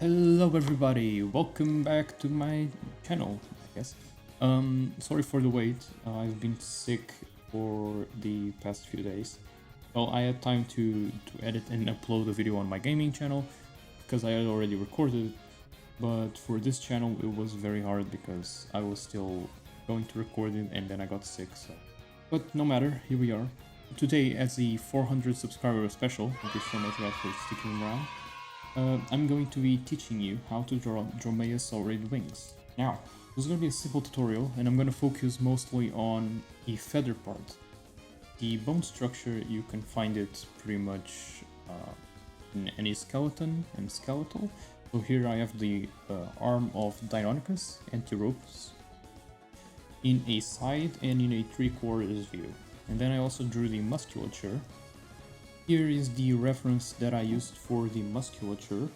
Hello everybody, welcome back to my channel, I guess. Sorry for the wait, I've been sick for the past few days. Well, I had time to edit and upload a video on my gaming channel, because I had already recorded it, but for this channel it was very hard because I was still going to record it and then I got sick, so. But no matter, here we are. Today, as the 400 subscriber special, thank you so much guys for sticking around. I'm going to be teaching you how to draw Dromaeosaurid wings. Now, this is going to be a simple tutorial and I'm going to focus mostly on the feather part. The bone structure, you can find it pretty much in any skeleton and skeletal. So here I have the arm of Deinonychus Antiropus in a side and in a 3/4 view. And then I also drew the musculature. Here is the reference that I used for the musculature,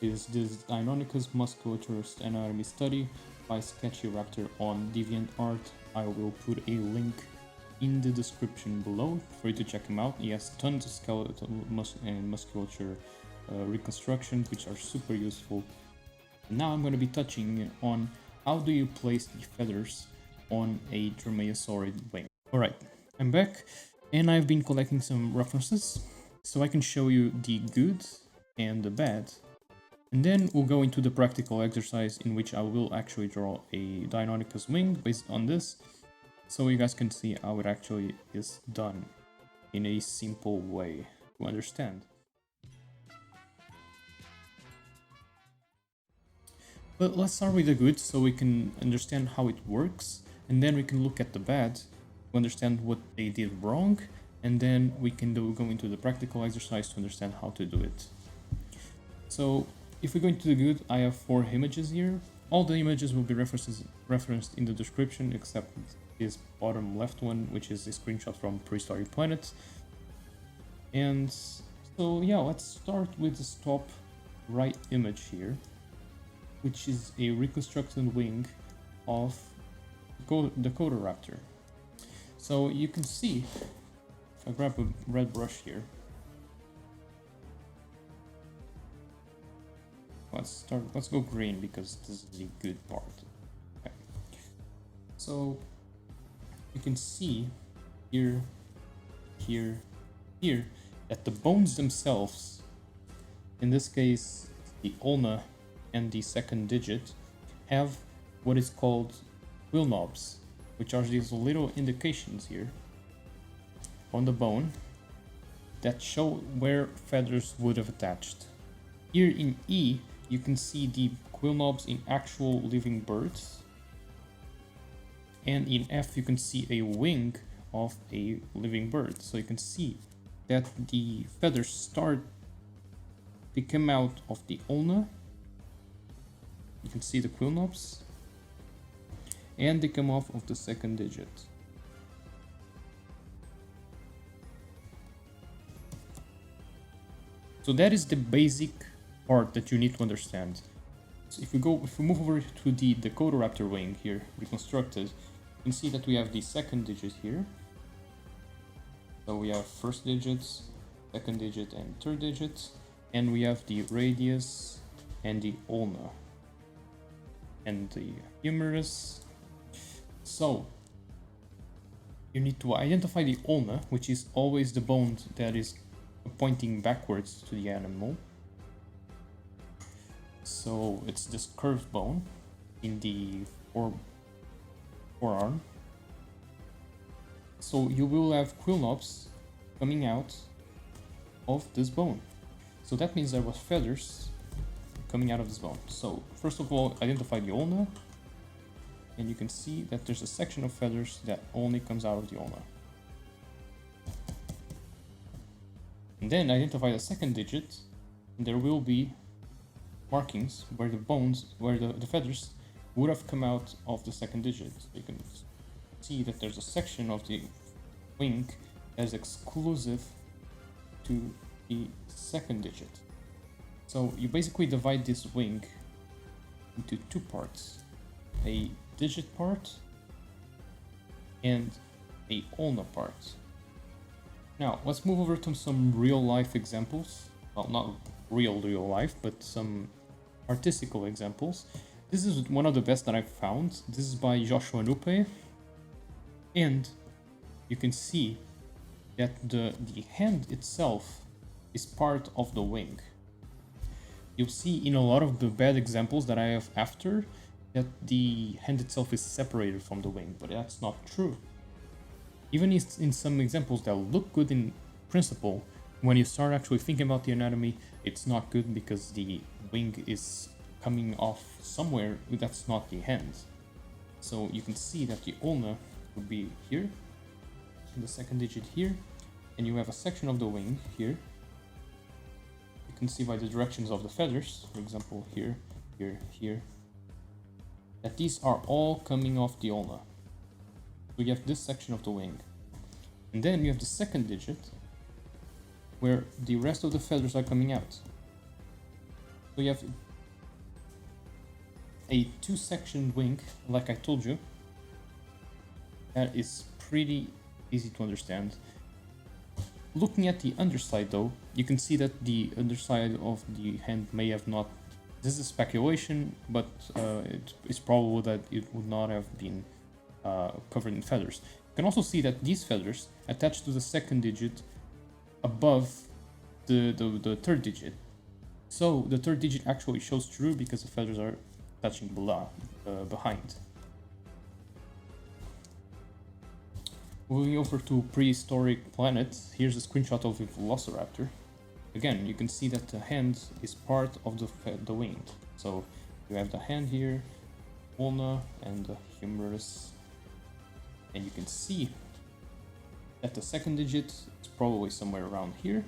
is this Deinonychus musculature anatomy study by Sketchyraptor on DeviantArt. I will put a link in the description below for you to check him out. He has tons of skeletal and musculature reconstructions which are super useful. Now I'm going to be touching on how do you place the feathers on a Dromaeosaurid wing. Alright, I'm back and I've been collecting some references so I can show you the good and the bad. And then we'll go into the practical exercise in which I will actually draw a Deinonychus wing based on this, so you guys can see how it actually is done in a simple way to understand. But let's start with the good so we can understand how it works, and then we can look at the bad to understand what they did wrong, and then we can go into the practical exercise to understand how to do it. So if we go into the good, I have 4 images here. All the images will be referenced in the description except this bottom left one, which is a screenshot from Prehistoric Planet. And so yeah, let's start with this top right image here, which is a reconstructed wing of the Cotoraptor. So you can see, if I grab a red brush here, let's go green because this is the good part. Okay. So you can see here that the bones themselves, in this case the ulna and the second digit, have what is called quill knobs, which are these little indications here on the bone that show where feathers would have attached. Here in E, you can see the quill knobs in actual living birds, and in F you can see a wing of a living bird. So you can see that the feathers they come out of the ulna, you can see the quill knobs, and they come off of the second digit. So that is the basic part that you need to understand. So if we move over to the Cotoraptor wing here, reconstructed, you can see that we have the second digit here. So we have first digits, second digit, and third digit, and we have the radius and the ulna and the humerus. So you need to identify the ulna, which is always the bone that is pointing backwards to the animal. So it's this curved bone in the forearm. So you will have quill knobs coming out of this bone. So that means there was feathers coming out of this bone. So first of all, identify the ulna, and you can see that there's a section of feathers that only comes out of the ulna. And then identify the second digit, and there will be markings where the feathers would have come out of the second digit. So you can see that there's a section of the wing that is exclusive to the second digit. So you basically divide this wing into 2 parts, a digit part and a ulna part. Now let's move over to some real life examples. Well, not real life, but some artistical examples. This is one of the best that I've found. This is by Joshua Nupe, and you can see that the hand itself is part of the wing. You'll see in a lot of the bad examples that I have after that the hand itself is separated from the wing, but that's not true. Even in some examples that look good in principle, when you start actually thinking about the anatomy, it's not good because the wing is coming off somewhere that's not the hand. So you can see that the ulna would be here, and the second digit here, and you have a section of the wing here. You can see by the directions of the feathers, for example, here, here, here, that these are all coming off the ulna. So you have this section of the wing. And then you have the second digit, where the rest of the feathers are coming out. So you have a two-section wing, like I told you. That is pretty easy to understand. Looking at the underside though, you can see that the underside of the hand may have not... This is speculation, but it's probable that it would not have been covered in feathers. You can also see that these feathers attach to the second digit above the third digit. So the third digit actually shows true because the feathers are touching below, behind. Moving over to prehistoric planets, here's a screenshot of a velociraptor. Again, you can see that the hand is part of the wing. So you have the hand here, ulna, and the humerus. And you can see that the second digit is probably somewhere around here.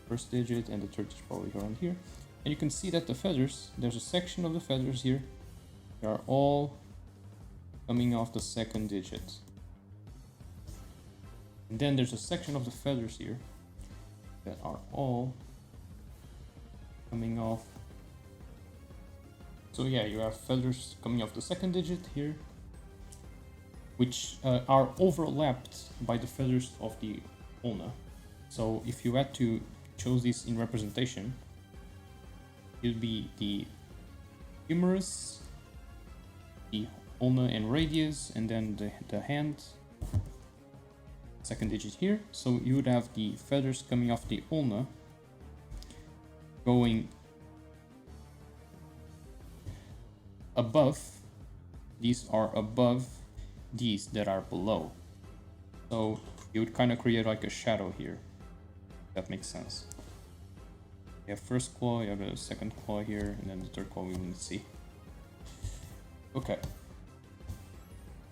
First digit and the third is probably around here. And you can see that the feathers, there's a section of the feathers here. They are all coming off the second digit. And then there's a section of the feathers here that are all coming off. So yeah, you have feathers coming off the second digit here, which are overlapped by the feathers of the ulna. So if you had to choose this in representation, it would be the humerus, the ulna and radius, and then the hand, second digit here. So you would have the feathers coming off the ulna going above. These are above these that are below. So you would kind of create like a shadow here. That makes sense. You have first claw, you have a second claw here, and then the third claw we wouldn't see. Okay.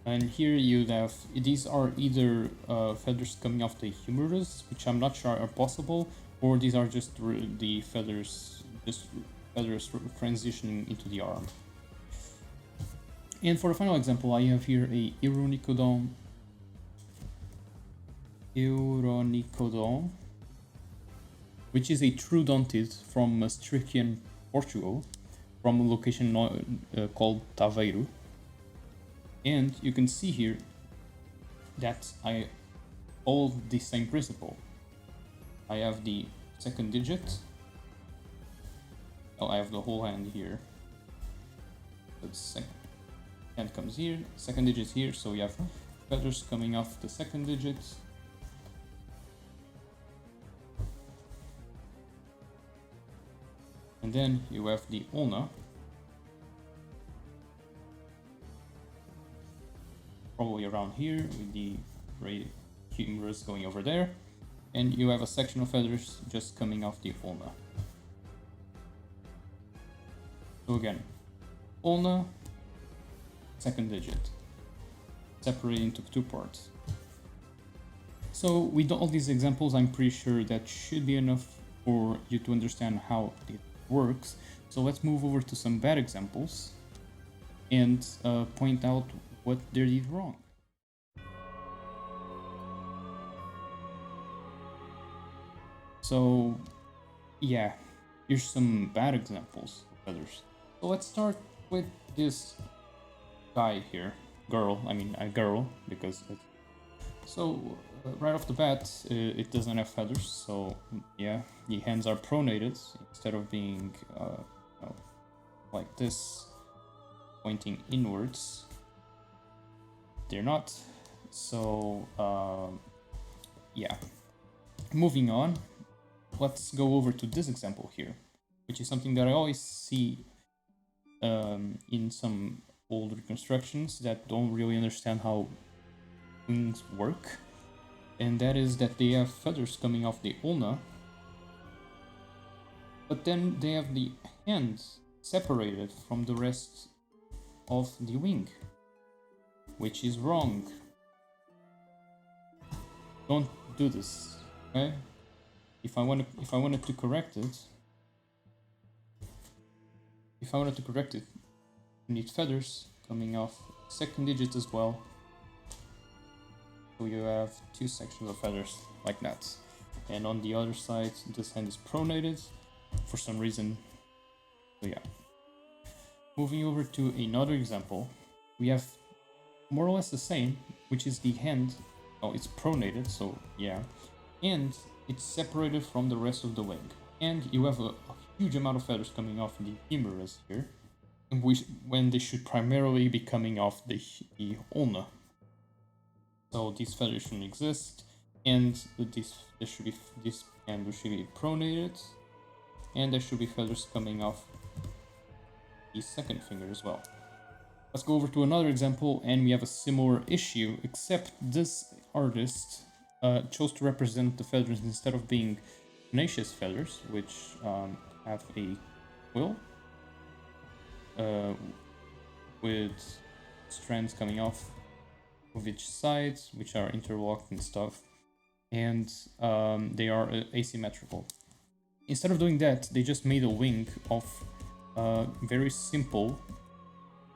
And here you have, these are either feathers coming off the humerus, which I'm not sure are possible, or these are just the feathers, transitioning into the arm. And for the final example, I have here a Euronicodon, which is a troodontid from Maastrichtian Portugal, from a location called Taveiro. And you can see here that I follow the same principle. I have the second digit. Oh, I have the whole hand here. The second hand comes here, second digit here, so we have feathers coming off the second digit. And then you have the ulna. Probably around here with the humerus going over there. And you have a section of feathers just coming off the ulna. So again, ulna, second digit, separated into two parts. So with all these examples, I'm pretty sure that should be enough for you to understand how it works. So let's move over to some bad examples and point out what they did wrong. So yeah, here's some bad examples of feathers. So let's start with this guy here, girl, I mean a girl, because it's... So right off the bat, it doesn't have feathers, so yeah, the hands are pronated instead of being like this, pointing inwards. They're not. So yeah, moving on, let's go over to this example here, which is something that I always see in some old reconstructions that don't really understand how wings work, and that is that they have feathers coming off the ulna, but then they have the hands separated from the rest of the wing, which is wrong. Don't do this, okay? If I wanted to correct it, you need feathers coming off second digit as well. So you have two sections of feathers like that. And on the other side, this hand is pronated for some reason. So yeah. Moving over to another example, we have more or less the same, which is the hand. Oh, it's pronated, so yeah. And it's separated from the rest of the wing. And you have a huge amount of feathers coming off the humerus here, when they should primarily be coming off the ulna. So these feathers shouldn't exist, and this hand should be pronated, and there should be feathers coming off the second finger as well. Let's go over to another example, and we have a similar issue, except this artist chose to represent the feathers instead of being tenacious feathers, which have a quill with strands coming off of each side, which are interlocked and stuff, and they are asymmetrical. Instead of doing that, they just made a wing of very simple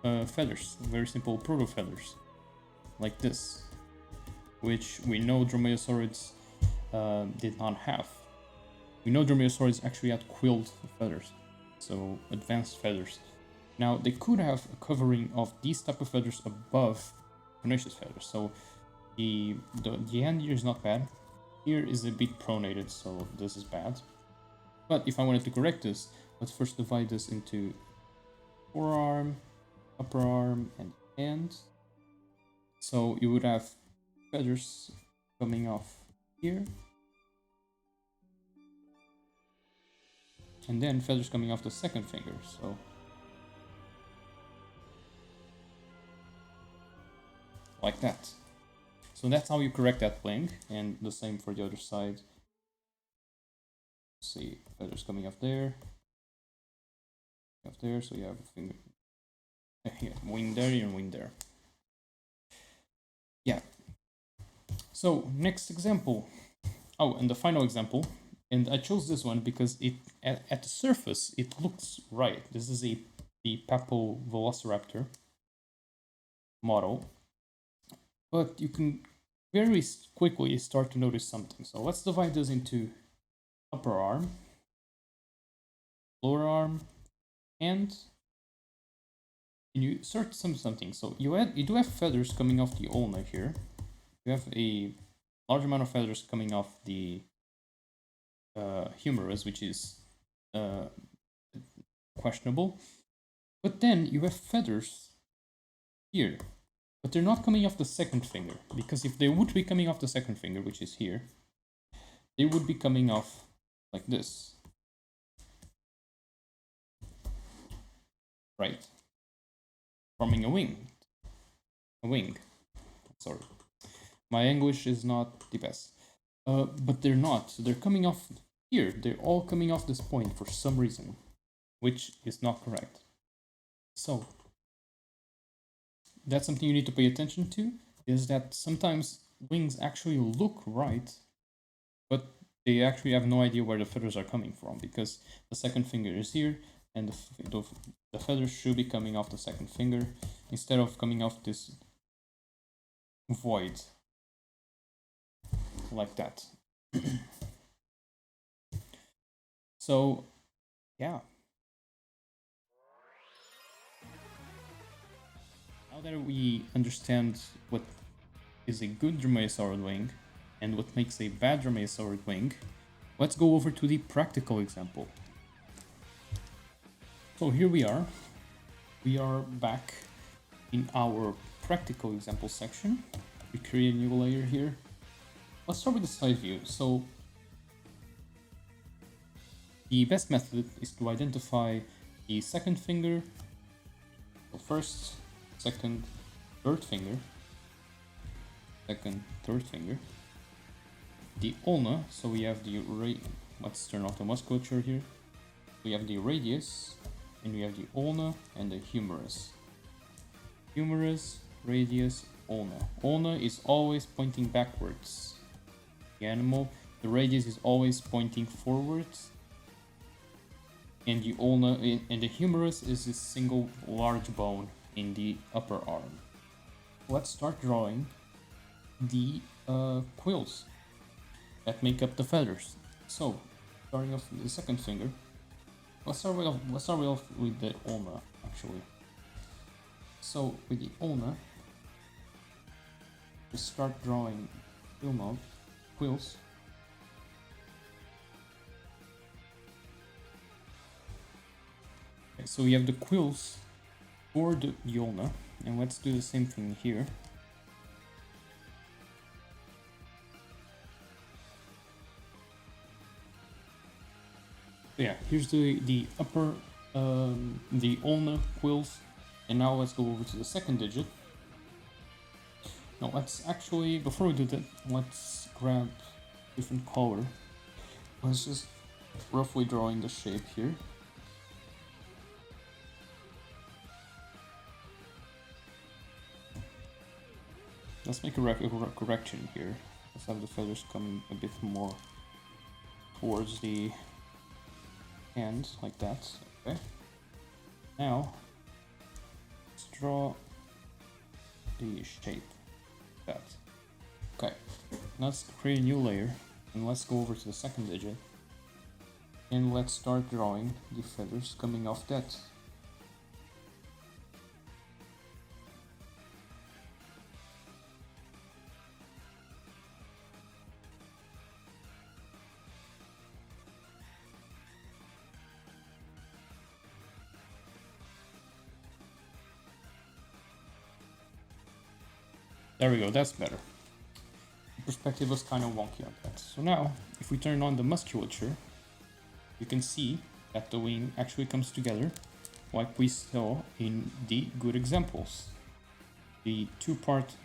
feathers, very simple proto feathers, like this, which we know Dromaeosaurids did not have. We know Dromaeosaurids actually had quilled feathers, so advanced feathers. Now they could have a covering of these type of feathers above tenacious feathers, so the hand here is not bad. Here is a bit pronated, so this is bad. But if I wanted to correct this, let's first divide this into forearm, upper arm, and hand. So you would have feathers coming off here, and then feathers coming off the second finger, so like that. So that's how you correct that wing, and the same for the other side. See, feathers coming off there, so you have a finger here, wing there, and wing there. Yeah. So next example. Oh, and the final example, and I chose this one because it at the surface it looks right. This is the PALEOART model, but you can very quickly start to notice something. So let's divide this into upper arm, lower arm, and you start something. So you do have feathers coming off the ulna here. You have a large amount of feathers coming off the humerus, which is questionable. But then you have feathers here, but they're not coming off the second finger, because if they would be coming off the second finger, which is here, they would be coming off like this, right? Forming a wing. Sorry, my English is not the best. But they're not. They're coming off here. They're all coming off this point for some reason, which is not correct. So that's something you need to pay attention to, is that sometimes wings actually look right, but they actually have no idea where the feathers are coming from, because the second finger is here, and the feathers should be coming off the second finger instead of coming off this void like that. So yeah, now that we understand what is a good Dromaeosaurid wing and what makes a bad Dromaeosaurid wing, let's go over to the practical example. So here we are. we are back in our practical example section. We create a new layer here. Let's start with the side view. So the best method is to identify the second finger, so first, second, third finger, second, third finger, the ulna, so we have the let's turn off the musculature here. We have the radius, and we have the ulna and the humerus. Humerus, radius, ulna. Ulna is always pointing backwards. The animal, the radius is always pointing forwards. And the ulna and the humerus is a single large bone in the upper arm. Let's start drawing the quills that make up the feathers. So, starting off with the second finger, let's start off with the ulna actually. So with the ulna, we start drawing quills. Okay, so we have the quills for the ulna, and let's do the same thing here. Yeah, here's the upper, the ulna quills, and now let's go over to the second digit. Now let's actually, before we do that, let's grab different color. Let's just roughly drawing the shape here. Let's make a correction here. Let's have the feathers come a bit more towards the hand, like that. Okay. Now, let's draw the shape. Like that. Okay. Let's create a new layer, and let's go over to the second digit. And let's start drawing the feathers coming off that. There we go, that's better. The perspective was kind of wonky on that. So now, if we turn on the musculature, you can see that the wing actually comes together like we saw in the good examples. The two-part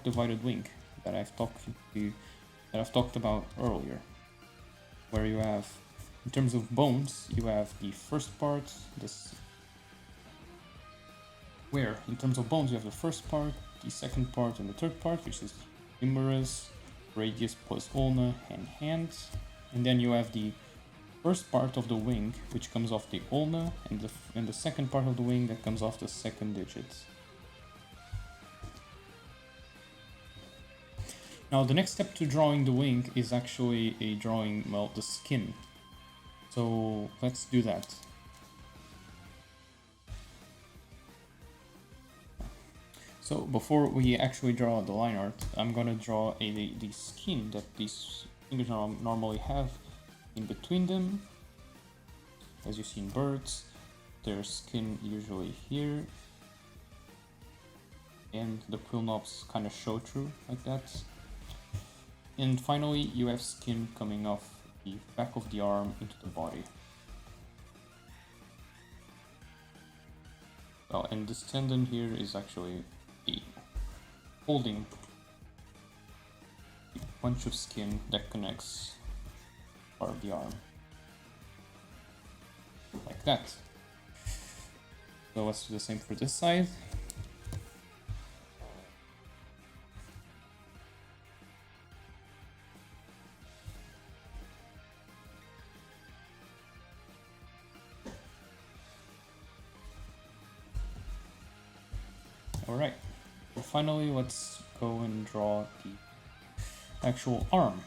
divided wing that I've talked about earlier, where you have, in terms of bones, you have the first part, where in terms of bones you have the first part, the second part, and the third part, which is humerus, radius plus ulna, and hands. And then you have the first part of the wing, which comes off the ulna, and the second part of the wing that comes off the second digit. Now the next step to drawing the wing is actually drawing, well, the skin. So let's do that. So before we actually draw the line art, I'm gonna draw the skin that these fingers normally have in between them. As you see in birds, their skin usually here, and the quill knobs kind of show through like that. And finally, you have skin coming off the back of the arm into the body. Well, and this tendon here is actually holding a bunch of skin that connects part of the arm, like that. So let's do the same for this side. Alright. Finally, let's go and draw the actual arm.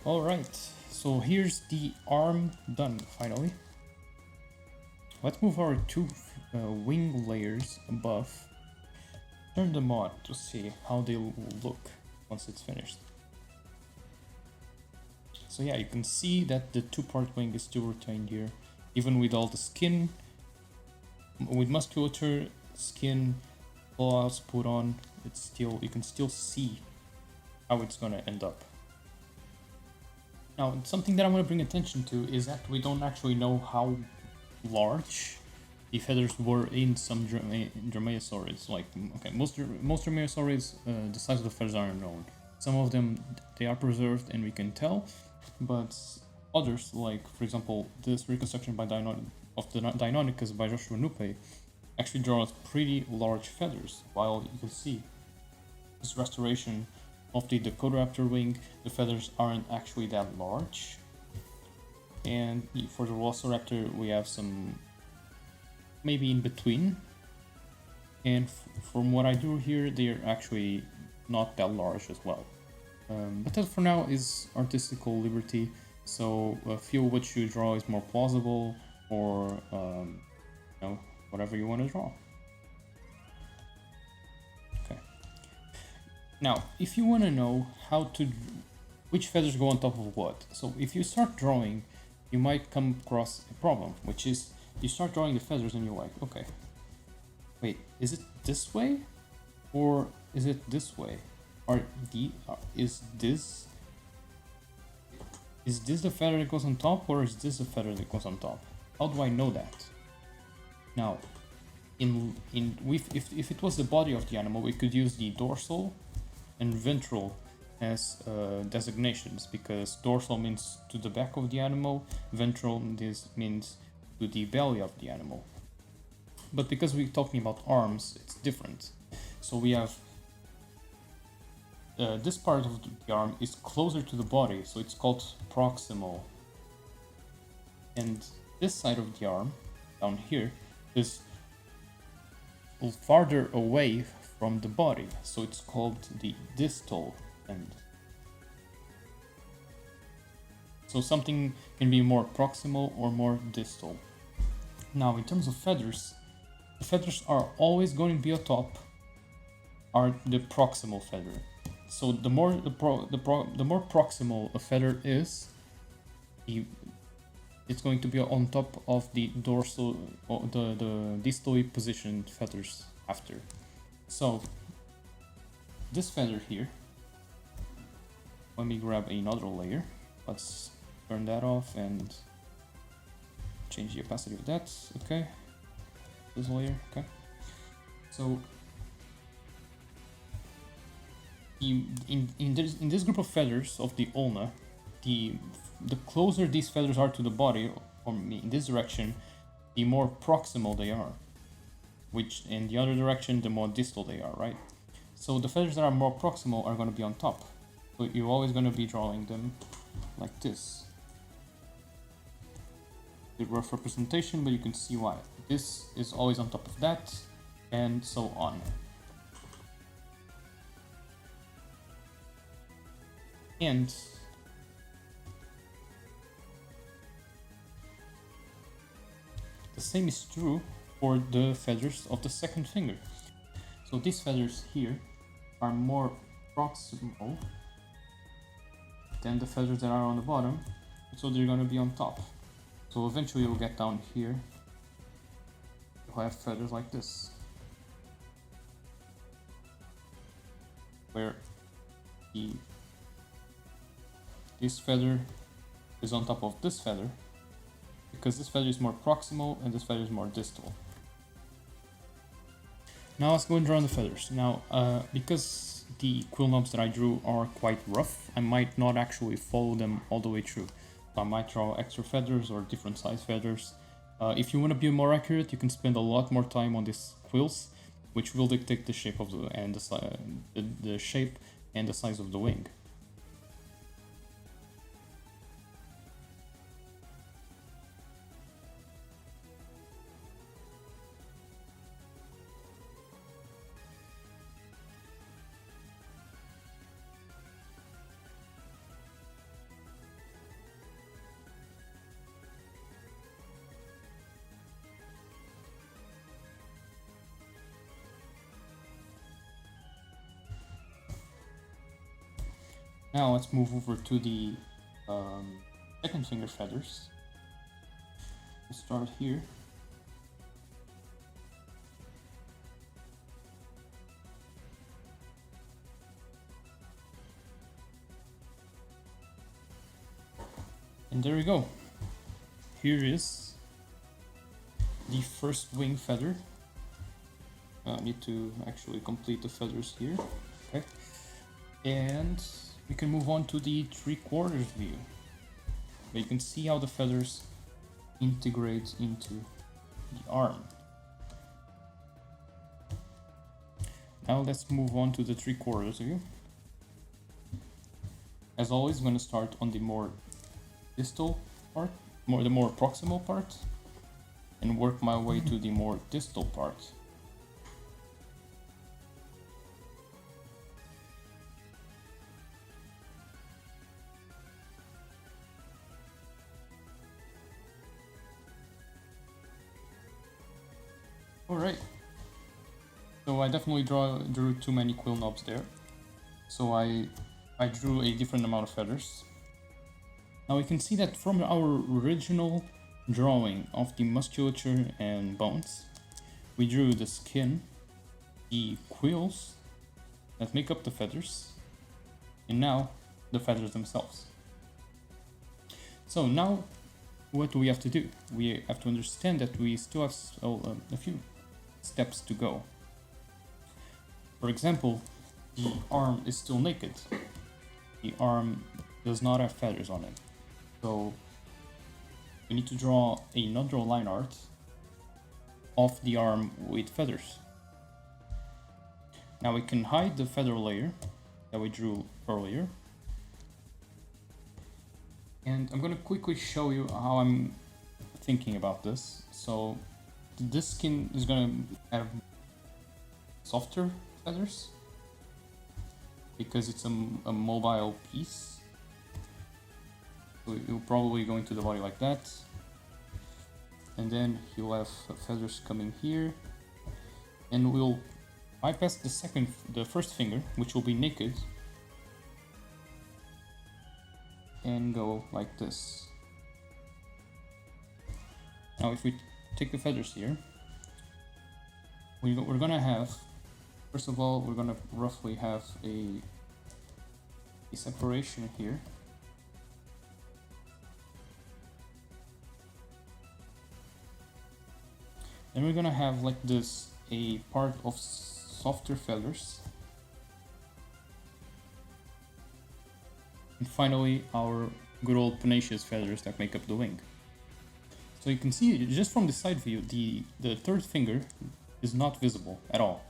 Alright, so here's the arm done finally. Let's move our two wing layers above, turn them on to see how they look once it's finished. So yeah, you can see that the two-part wing is still retained here, even with all the skin, with musculature, skin, claws put on. It's still, you can still see how it's gonna end up. Now, something that I want to bring attention to is that we don't actually know how large the feathers were in some Dromaeosaurids. Like, okay, most Dromaeosaurids, the size of the feathers are unknown. Some of them, they are preserved and we can tell, but others, like for example this reconstruction by of the Deinonychus by Joshua Nupe, actually draws pretty large feathers, while you can see this restoration of the Dakotaraptor wing, the feathers aren't actually that large. And for the Velociraptor we have some maybe in between, and from what I do here they're actually not that large as well. But that for now is artistical liberty, so feel what you draw is more plausible, or you know, whatever you want to draw. Okay. Now, if you want to know which feathers go on top of what, so if you start drawing, you might come across a problem, which is you start drawing the feathers and you're like, okay, wait, is it this way, or is it this way? Is this the feather that goes on top, or is this the feather that goes on top? How do I know that? Now, if it was the body of the animal, we could use the dorsal and ventral as designations, because dorsal means to the back of the animal, ventral means to the belly of the animal. But because we're talking about arms, it's different. So we have this part of the arm is closer to the body, so it's called proximal. And this side of the arm, down here, is farther away from the body, so it's called the distal end. So something can be more proximal or more distal. Now, in terms of feathers, the feathers are always going to be atop are the proximal feather. So the more proximal a feather is, it's going to be on top of the dorsal, or the distally positioned feathers after. So this feather here, let me grab another layer. Let's turn that off and change the opacity of that. Okay, this layer. Okay, so in this group of feathers of the ulna, the closer these feathers are to the body, or in this direction, the more proximal they are, which in the other direction the more distal they are, right? So the feathers that are more proximal are going to be on top, so you're always going to be drawing them like this. The rough representation, but you can see why. This is always on top of that, and so on. And the same is true for the feathers of the second finger. So these feathers here are more proximal than the feathers that are on the bottom, so they're going to be on top. So eventually you'll get down here, you'll have feathers like this, where this feather is on top of this feather, because this feather is more proximal and this feather is more distal. Now let's go and draw on the feathers. Now, because the quill knobs that I drew are quite rough, I might not actually follow them all the way through. So I might draw extra feathers or different size feathers. If you want to be more accurate, you can spend a lot more time on these quills, which will dictate the shape of the shape and the size of the wing. Now let's move over to the second finger feathers. We'll start here. And there we go. Here is the first wing feather. I need to actually complete the feathers here. Okay. And we can move on to the 3/4 view. But you can see how the feathers integrate into the arm. Now let's move on to the 3/4 view. As always, I'm going to start on the more distal part, the more proximal part, and work my way to the more distal part. Alright, so I definitely drew too many quill knobs there, so I drew a different amount of feathers. Now we can see that from our original drawing of the musculature and bones, we drew the skin, the quills that make up the feathers, and now the feathers themselves. So now what do we have to do? We have to understand that we still have a few steps to go. For example, the arm is still naked. The arm does not have feathers on it. So we need to draw another line art of the arm with feathers. Now we can hide the feather layer that we drew earlier. And I'm gonna quickly show you how I'm thinking about this. So this skin is gonna have softer feathers because it's a mobile piece. So it'll probably go into the body like that. And then you'll have feathers coming here. And we'll bypass the first finger, which will be naked, and go like this. Now if we take the feathers here, we're gonna have, first of all, we're gonna roughly have a separation here. Then we're gonna have like this, a part of softer feathers. And finally, our good old panaceous feathers that make up the wing. So you can see just from the side view, the third finger is not visible at all.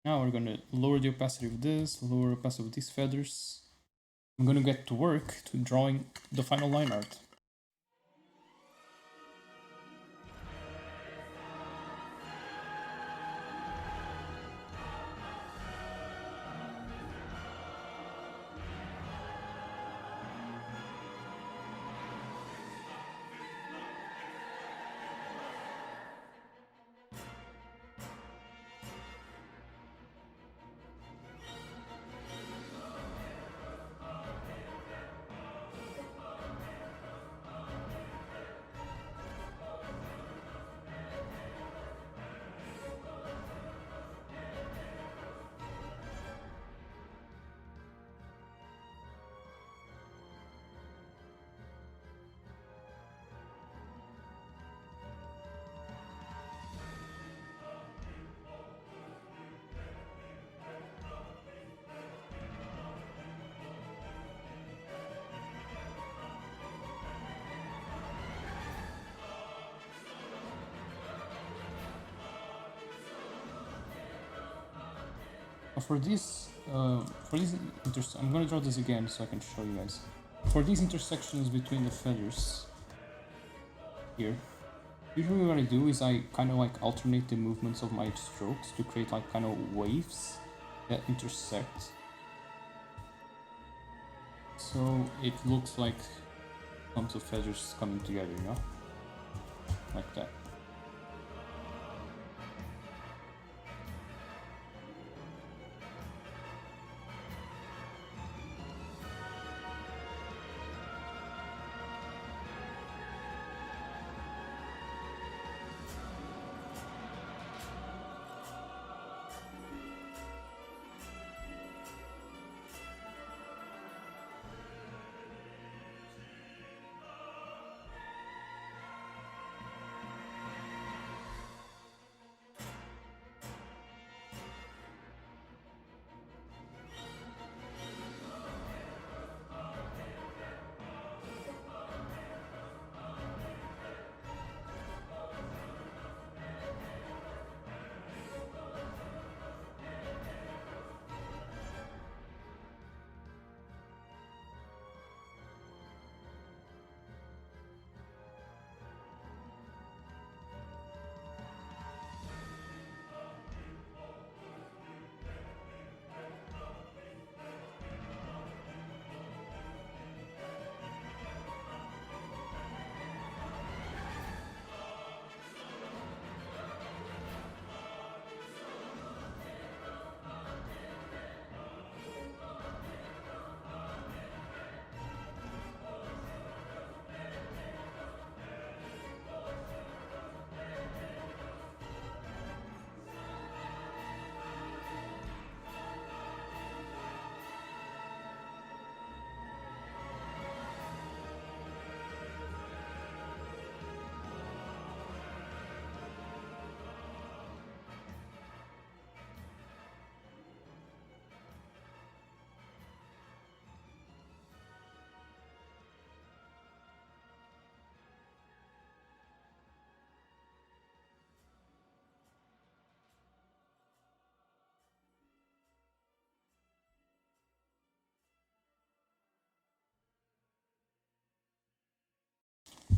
Now we're gonna lower the opacity of this, lower opacity of these feathers. I'm gonna get to work to drawing the final line art. For these I'm gonna draw this again so I can show you guys. For these intersections between the feathers here, usually what I do is I kind of like alternate the movements of my strokes to create like kind of waves that intersect. So it looks like clumps of feathers coming together, you know? Like that.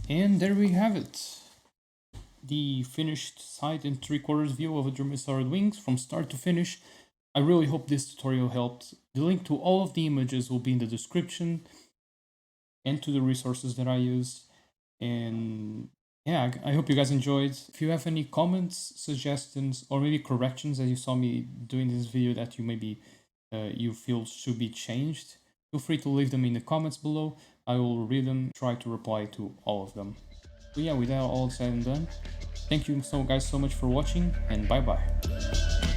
And there we have it. The finished side and 3/4 view of a Dromaeosaurid wings from start to finish. I really hope this tutorial helped. The link to all of the images will be in the description and to the resources that I use. And yeah, I hope you guys enjoyed. If you have any comments, suggestions, or maybe corrections as you saw me doing this video that you maybe you feel should be changed, feel free to leave them in the comments below. I will read them, try to reply to all of them. So yeah, with that all said and done, thank you so guys so much for watching, and bye bye.